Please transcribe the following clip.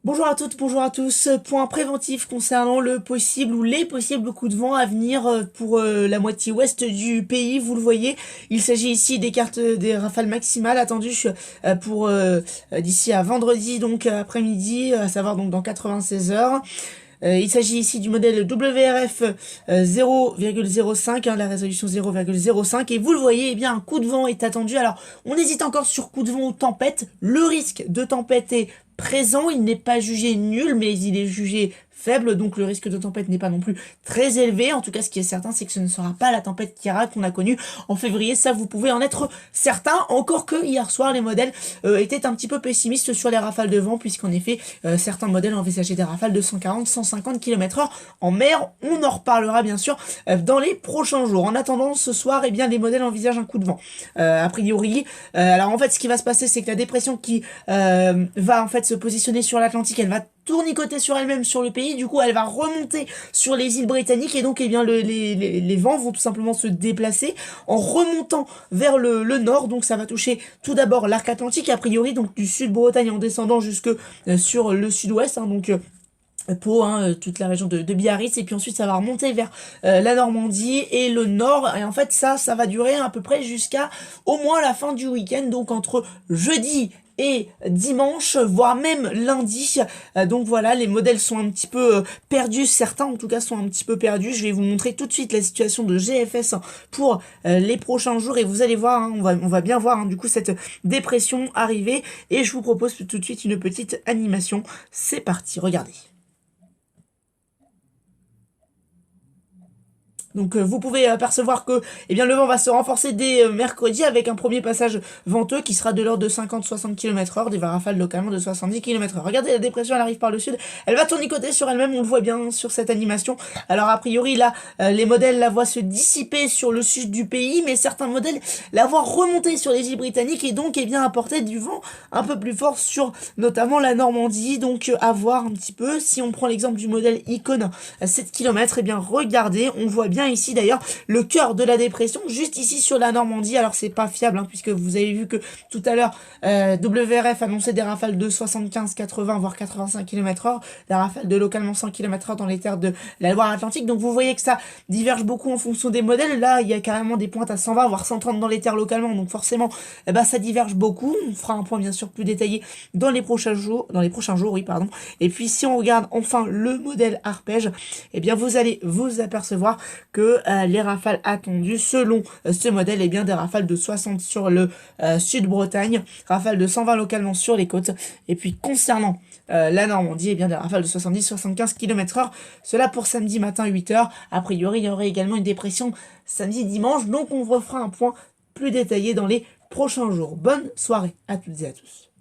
Bonjour à toutes, bonjour à tous. Point préventif concernant le possible ou les possibles coups de vent à venir pour la moitié ouest du pays. Vous le voyez, il s'agit ici des cartes des rafales maximales attendues pour d'ici à vendredi, donc après-midi, à savoir donc dans 96 heures. Il s'agit ici du modèle WRF 0,05, la résolution 0,05, et vous le voyez, eh bien un coup de vent est attendu. Alors on hésite encore sur coup de vent ou tempête. Le risque de tempête est présent, il n'est pas jugé nul, mais il est jugé faible, donc le risque de tempête n'est pas non plus très élevé. En tout cas, ce qui est certain, c'est que ce ne sera pas la tempête Kiara qu'on a connue en février. Ça, vous pouvez en être certain. Encore que hier soir, les modèles étaient un petit peu pessimistes sur les rafales de vent, puisqu'en effet, certains modèles envisageaient des rafales de 140, 150 km/h en mer. On en reparlera bien sûr dans les prochains jours. En attendant, ce soir, eh bien, les modèles envisagent un coup de vent. A priori, alors en fait, ce qui va se passer, c'est que la dépression qui va en fait se positionner sur l'Atlantique, elle va tournicoter sur elle-même sur le pays, du coup elle va remonter sur les îles britanniques et donc eh bien les vents vont tout simplement se déplacer en remontant vers le nord, donc ça va toucher tout d'abord l'arc atlantique a priori, donc du sud-Bretagne en descendant jusque sur le sud-ouest, donc Pau, toute la région de Biarritz, et puis ensuite ça va remonter vers la Normandie et le nord, et en fait ça va durer à peu près jusqu'à au moins la fin du week-end, donc entre jeudi et dimanche, voire même lundi. Donc voilà, les modèles sont un petit peu perdus, certains en tout cas sont un petit peu perdus. Je vais vous montrer tout de suite la situation de GFS pour les prochains jours, et vous allez voir, on va bien voir du coup cette dépression arriver, et je vous propose tout de suite une petite animation. C'est parti, regardez. Donc vous pouvez apercevoir que eh bien, le vent va se renforcer dès mercredi avec un premier passage venteux qui sera de l'ordre de 50-60 km/h, des rafales localement de 70 km/h. Regardez, la dépression elle arrive par le sud, elle va tournicoter sur elle-même, on le voit bien sur cette animation. Alors a priori là, les modèles la voient se dissiper sur le sud du pays, mais certains modèles la voient remonter sur les îles britanniques et donc eh bien apporter du vent un peu plus fort sur notamment la Normandie. Donc à voir un petit peu. Si on prend l'exemple du modèle Icon à 7 km, eh bien regardez, on voit bien ici d'ailleurs le cœur de la dépression juste ici sur la Normandie. Alors c'est pas fiable puisque vous avez vu que tout à l'heure WRF annonçait des rafales de 75, 80 voire 85 km/h, des rafales de localement 100 km/h dans les terres de la Loire-Atlantique. Donc vous voyez que ça diverge beaucoup en fonction des modèles. Là il y a carrément des pointes à 120 voire 130 dans les terres localement, donc forcément ça diverge beaucoup. On fera un point bien sûr plus détaillé dans les prochains jours, oui pardon. Et puis si on regarde enfin le modèle arpège, eh bien vous allez vous apercevoir que les rafales attendues selon ce modèle, eh bien des rafales de 60 sur le sud-Bretagne, rafales de 120 localement sur les côtes, et puis concernant la Normandie, eh bien des rafales de 70-75 km/h, cela pour samedi matin 8h. A priori il y aurait également une dépression samedi dimanche, donc on refera un point plus détaillé dans les prochains jours. Bonne soirée à toutes et à tous.